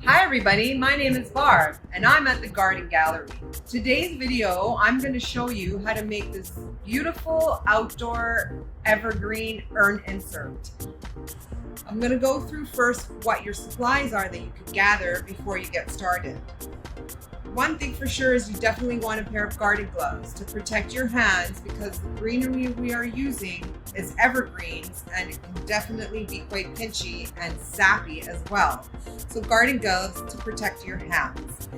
Hi everybody, my name is Barb and I'm at the garden gallery. Today's video, I'm going to show you how to make this beautiful outdoor evergreen urn insert. I'm going to go through first what your supplies are that you could gather before you get started. One thing for sure is you definitely want a pair of garden gloves to protect your hands because the greenery we are using is evergreens and it can definitely be quite pinchy and sappy as well. So garden gloves to protect your hands.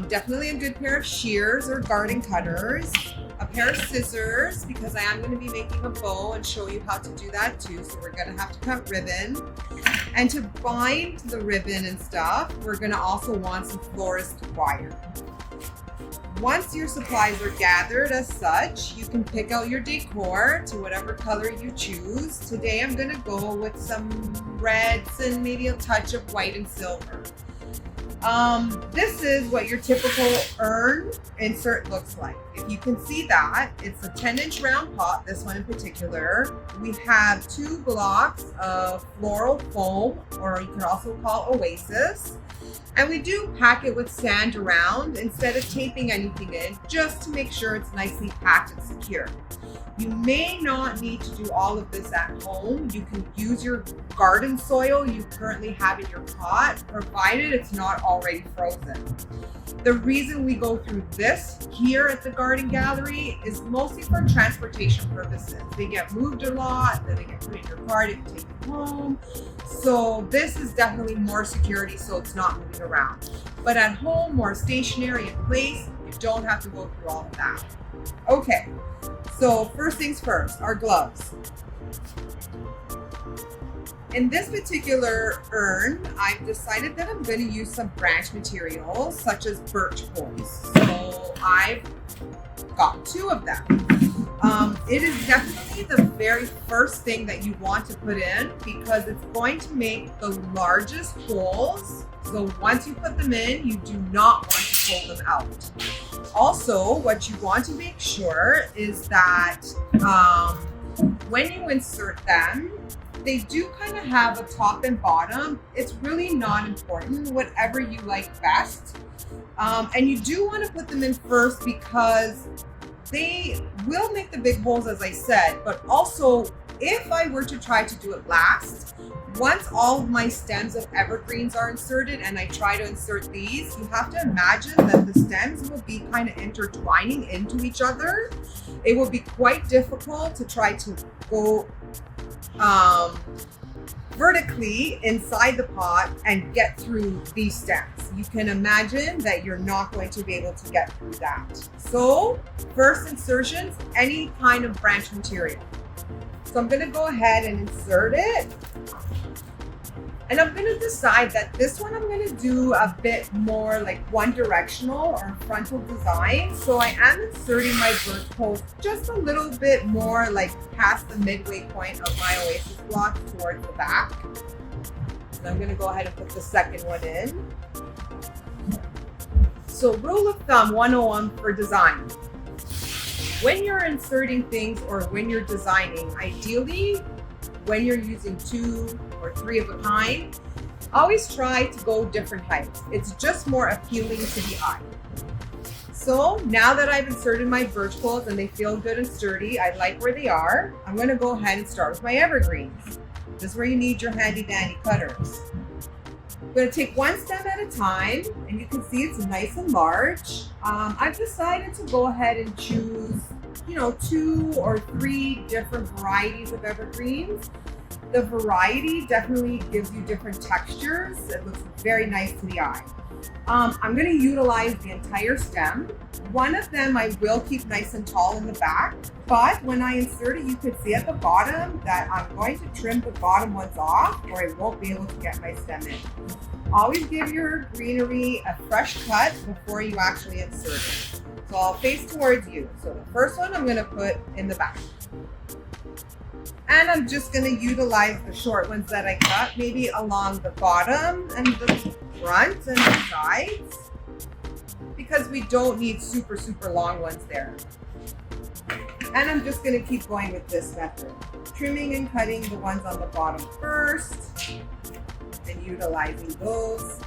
Definitely a good pair of shears or garden cutters. A pair of scissors because I am going to be making a bow and show you how to do that too. So we're going to have to cut ribbon. And to bind the ribbon and stuff, we're going to also want some florist wire. Once your supplies are gathered as such, you can pick out your decor to whatever color you choose. Today I'm going to go with some reds and maybe a touch of white and silver. This is what your typical urn insert looks like. If you can see that, it's a 10-inch round pot, this one in particular. We have 2 blocks of floral foam, or you can also call oasis. And we do pack it with sand around instead of taping anything in, just to make sure it's nicely packed and secure. You may not need to do all of this at home. You can use your garden soil you currently have in your pot, provided it's not already frozen. The reason we go through this here at the garden gallery is mostly for transportation purposes. They get moved a lot, then they get put in your car, you can take them home. So this is definitely more security so it's not moving around. But at home, more stationary in place, you don't have to go through all of that. Okay, so first things first, our gloves. In this particular urn, I've decided that I'm going to use some branch materials such as birch poles. So I've got 2 of them. It is definitely the very first thing that you want to put in because it's going to make the largest holes. So once you put them in, you do not want to pull them out. Also, what you want to make sure is that when you insert them, they do kind of have a top and bottom. It's really not important, whatever you like best. And you do want to put them in first because they will make the big holes, as I said, but also if I were to try to do it last, once all of my stems of evergreens are inserted and I try to insert these, you have to imagine that the stems will be kind of intertwining into each other. It will be quite difficult to try to go vertically inside the pot and get through these stems. You can imagine that you're not going to be able to get through that. So first insertions, any kind of branch material. So I'm going to go ahead and insert it. And I'm going to decide that this one I'm going to do a bit more like one directional or frontal design. So I am inserting my birch poles just a little bit more like past the midway point of my oasis block towards the back. And I'm going to go ahead and put the second one in. So rule of thumb 101 for design. When you're inserting things or when you're designing, ideally when you're using 2 or 3 of a kind, always try to go different heights. It's just more appealing to the eye. So now that I've inserted my birch poles and they feel good and sturdy, I like where they are, I'm going to go ahead and start with my evergreens. This is where you need your handy dandy cutters. I'm going to take one stem at a time, and you can see it's nice and large. I've decided to go ahead and choose 2 or 3 different varieties of evergreens. The variety definitely gives you different textures. It looks very nice to the eye. I'm going to utilize the entire stem. One of them I will keep nice and tall in the back, but when I insert it, you can see at the bottom that I'm going to trim the bottom ones off or I won't be able to get my stem in. Always give your greenery a fresh cut before you actually insert it. So I'll face towards you. So the first one I'm going to put in the back. And I'm just going to utilize the short ones that I cut, maybe along the bottom and the front and the sides, because we don't need super long ones there. And I'm just going to keep going with this method, trimming and cutting the ones on the bottom first and utilizing those.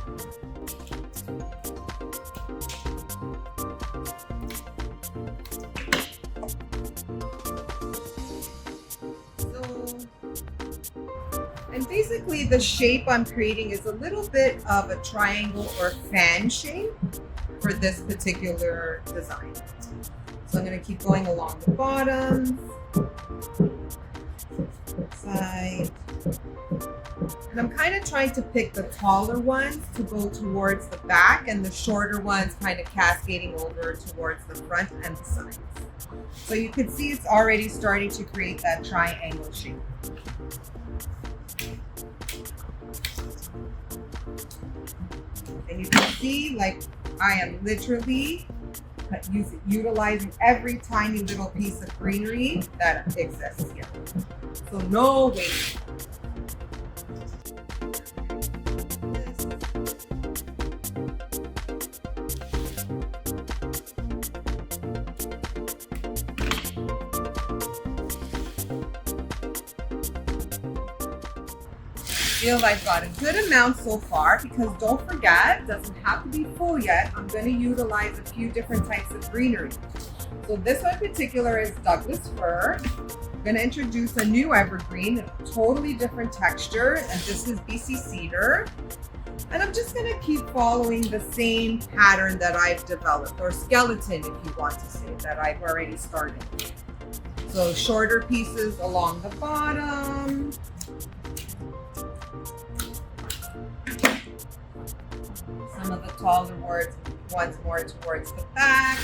And basically the shape I'm creating is a little bit of a triangle or fan shape for this particular design. So I'm going to keep going along the bottom, side. And I'm kind of trying to pick the taller ones to go towards the back and the shorter ones kind of cascading over towards the front and the sides. So you can see it's already starting to create that triangle shape. And you can see, like, I am literally utilizing every tiny little piece of greenery that exists here. So no waste. I feel I've got a good amount so far, because don't forget, it doesn't have to be full yet. I'm going to utilize a few different types of greenery. So this one in particular is Douglas fir. I'm going to introduce a new evergreen, a totally different texture, and this is BC cedar. And I'm just going to keep following the same pattern that I've developed, or skeleton if you want to say, that I've already started. So shorter pieces along the bottom. Some of the taller ones more towards the back.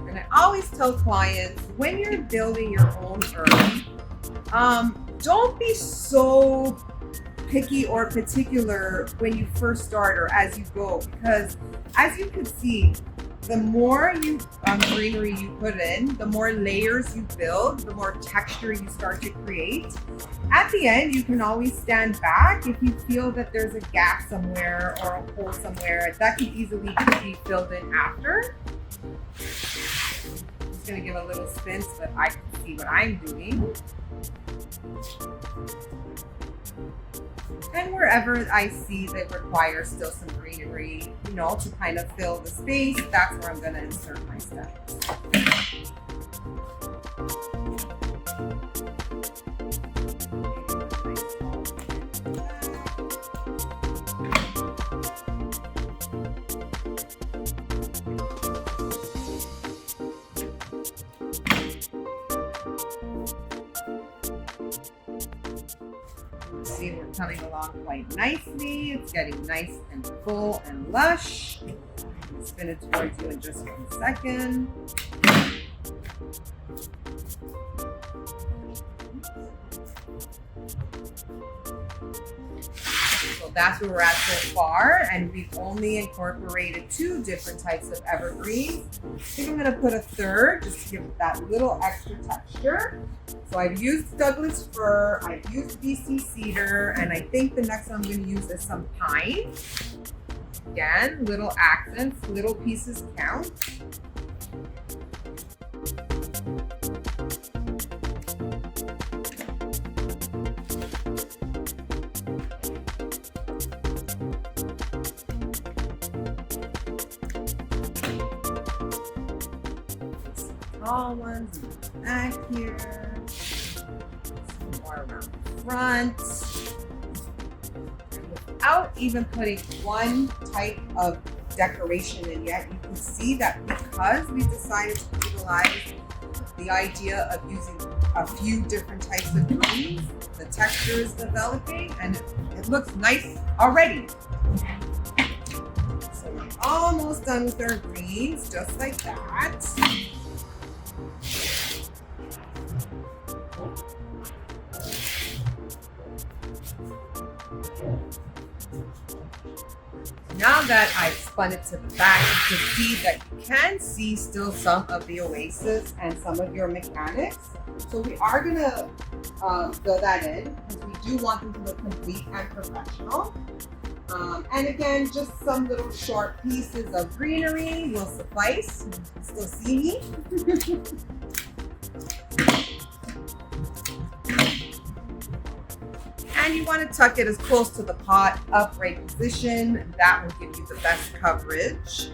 And I always tell clients, when you're building your own urn, don't be so picky or particular when you first start or as you go, because as you can see, the more greenery you put in, the more layers you build, the more texture you start to create. At the end, you can always stand back if you feel that there's a gap somewhere or a hole somewhere that can easily be filled in after. I'm just going to give a little spin so that I can see what I'm doing. And wherever I see that requires still some greenery, to kind of fill the space, that's where I'm going to insert my stems. See, we're coming along quite nicely. It's getting nice and full and lush. I'll spin it towards you in just 1 second. So that's where we're at so far, and we've only incorporated 2 different types of evergreens. I think I'm going to put a third just to give it that little extra texture. So I've used Douglas fir, I've used BC cedar, and I think the next one I'm going to use is some pine. Again, little accents, little pieces count. Tall ones in the back here, some more around the front. And without even putting one type of decoration in yet, you can see that because we decided to utilize the idea of using a few different types of greens, the texture is developing and it looks nice already. So we're almost done with our greens, just like that. Now that I've spun it to the back, you can see that you can see still some of the oasis and some of your mechanics. So we are going to fill that in because we do want them to look complete and professional. And again, just some little short pieces of greenery will suffice. You can still see me. And you want to tuck it as close to the pot, upright position. That will give you the best coverage.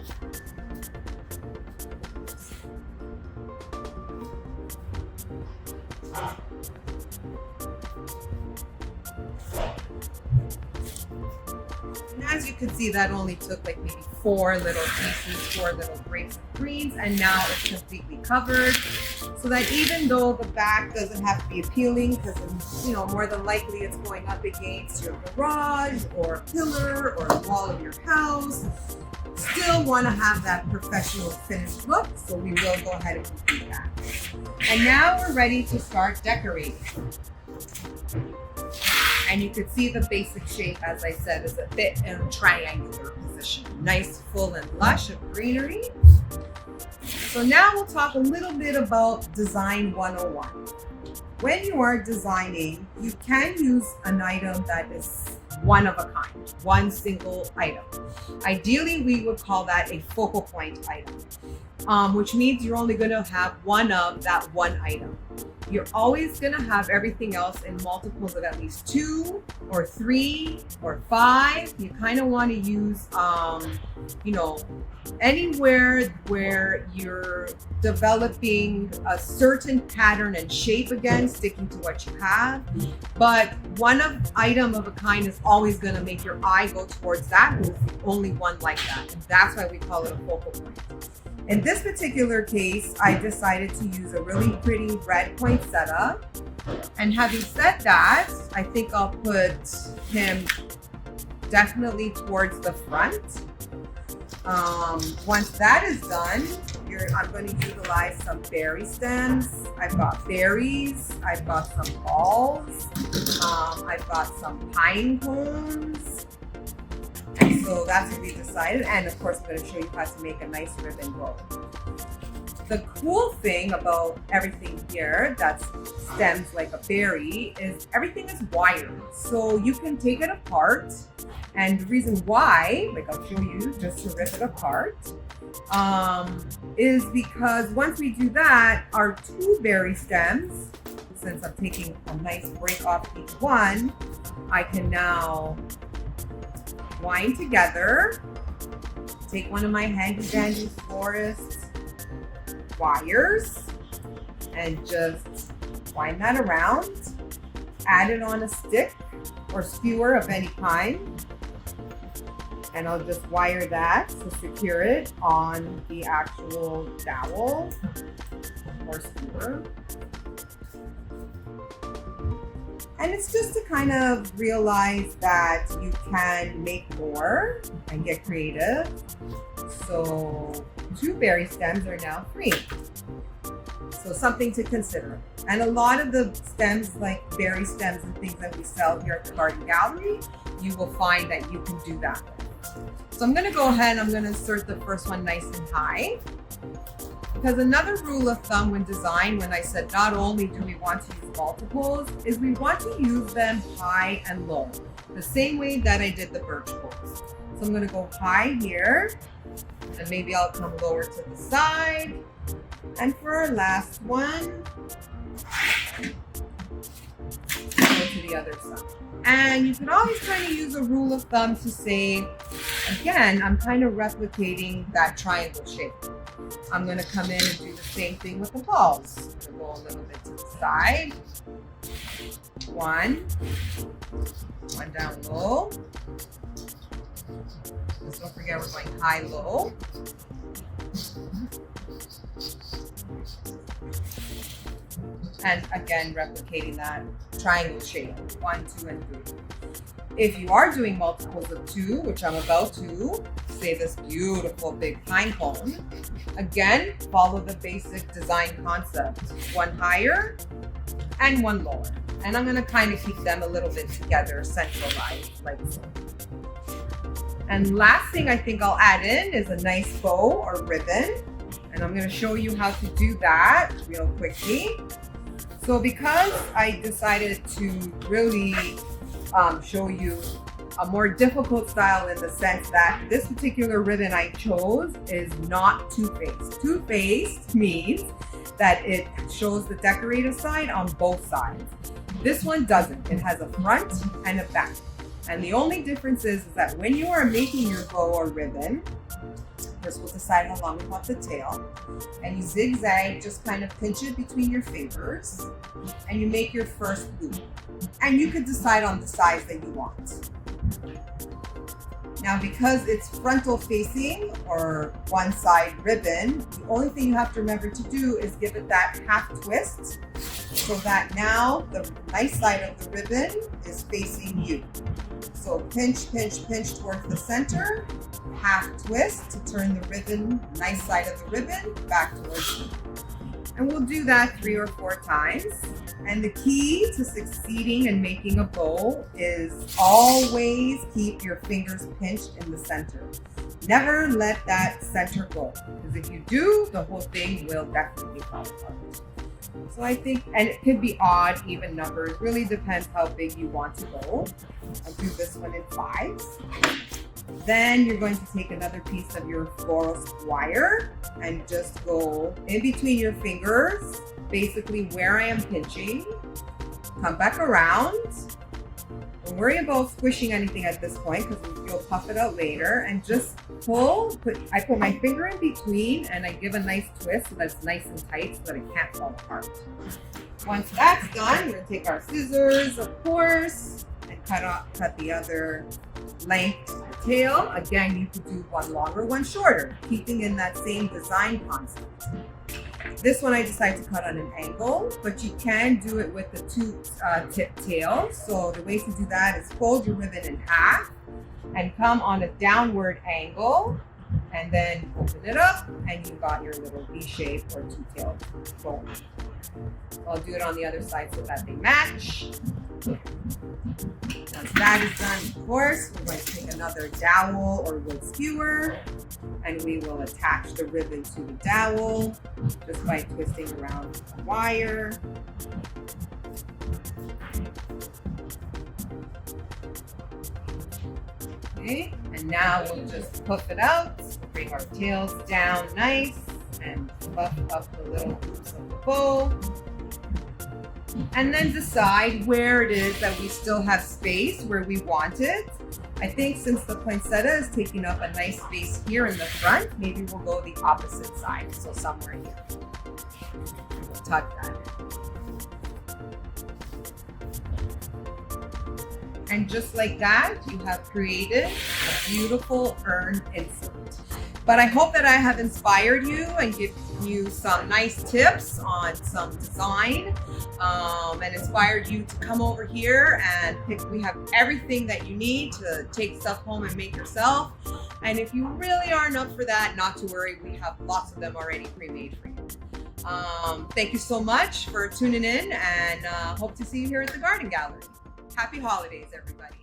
And as you can see, that only took like maybe 4 little pieces, 4 little breaks of greens, and now it's completely covered. So that even though the back doesn't have to be appealing, because more than likely it's going up against your garage or a pillar or a wall of your house, still want to have that professional finished look. So we will go ahead and complete that. And now we're ready to start decorating. And you can see the basic shape, as I said, is a bit in a triangular position. Nice, full and lush of greenery. So now we'll talk a little bit about Design 101. When you are designing, you can use an item that is one of a kind, one single item. Ideally, we would call that a focal point item, which means you're only going to have one of that one item. You're always going to have everything else in multiples of at least 2 or 3 or 5. You kind of want to use, anywhere where you're developing a certain pattern and shape, again, sticking to what you have. But item of a kind is always going to make your eye go towards that, because it's the only one like that. And that's why we call it a focal point. In this particular case, I decided to use a really pretty red point setup. And having said that, I think I'll put him definitely towards the front. Once that is done, I'm going to utilize some berry stems. I've got berries, I've got some balls, I've got some pine cones. And so that's what we decided. And of course, I'm going to show you how to make a nice ribbon bow. The cool thing about everything here that stems like a berry is everything is wired. So you can take it apart. And the reason why, like I'll show you just to rip it apart, is because once we do that, our 2 berry stems, since I'm taking a nice break off each one, I can now wind together, take one of my handy dandy florist wires and just wind that around, add it on a stick or skewer of any kind, and I'll just wire that to secure it on the actual dowel or skewer. And it's just to kind of realize that you can make more and get creative. So 2 berry stems are now free. So something to consider. And a lot of the stems, like berry stems and things that we sell here at the Garden Gallery, you will find that you can do that with. So I'm gonna go ahead and I'm gonna insert the first one nice and high. Because another rule of thumb when design, when I said not only do we want to use multiples, is we want to use them high and low. The same way that I did the birch bowls. So I'm gonna go high here, and maybe I'll come lower to the side. And for our last one, go to the other side. And you can always kind of use a rule of thumb to say, again, I'm kind of replicating that triangle shape. I'm going to come in and do the same thing with the balls. I'm going to go a little bit to the side. One down low. Just don't forget we're going high, low. And again, replicating that triangle shape, 1, 2, and 3. If you are doing multiples of 2, which I'm about to, say this beautiful big pine cone, again, follow the basic design concept. 1 higher and 1 lower. And I'm gonna kind of keep them a little bit together, centralized, like so. And last thing I think I'll add in is a nice bow or ribbon. And I'm gonna show you how to do that real quickly. So because I decided to really show you a more difficult style in the sense that this particular ribbon I chose is not two-faced. Two-faced means that it shows the decorative side on both sides. This one doesn't. It has a front and a back. And the only difference is that when you are making your bow or ribbon, First, we'll decide how long we want the tail. And you zigzag, just kind of pinch it between your fingers. And you make your first loop. And you can decide on the size that you want. Now, because it's frontal facing or one side ribbon, the only thing you have to remember to do is give it that half twist so that now the nice side of the ribbon is facing you. So pinch, pinch, pinch towards the center, half twist to turn the ribbon, nice side of the ribbon, back towards you. And we'll do that 3 or 4 times. And the key to succeeding in making a bow is always keep your fingers pinched in the center. Never let that center go, because if you do, the whole thing will definitely fall apart. So I think, and it could be odd, even numbers, really depends how big you want to go. I'll do this one in 5s. Then you're going to take another piece of your floral wire and just go in between your fingers, basically where I am pinching. Come back around. Don't worry about squishing anything at this point because you'll puff it out later. And just pull. I put my finger in between and I give a nice twist so that it's nice and tight so that it can't fall apart. Once that's done, we're going to take our scissors, of course, and cut the other length of the tail. Again, you could do one longer, one shorter, keeping in that same design concept. This one I decided to cut on an angle, but you can do it with the 2 tip tails. So the way to do that is fold your ribbon in half and come on a downward angle and then open it up and you got your little V shape or 2-tailed bow. I'll do it on the other side so that they match. Once that is done, of course, we're going to take another dowel or wood skewer and we will attach the ribbon to the dowel just by twisting around the wire. Okay, and now we'll just puff it out, bring our tails down nice and puff up the little loops of the bow. And then decide where it is that we still have space where we want it. I think since the poinsettia is taking up a nice space here in the front, maybe we'll go the opposite side, so somewhere here. We'll tuck that in. And just like that, you have created a beautiful urn insert. But I hope that I have inspired you and given you some nice tips on some design and inspired you to come over here and pick. We have everything that you need to take stuff home and make yourself. And if you really aren't up for that, not to worry, we have lots of them already pre-made for you. Thank you so much for tuning in and hope to see you here at the Garden Gallery. Happy holidays, everybody.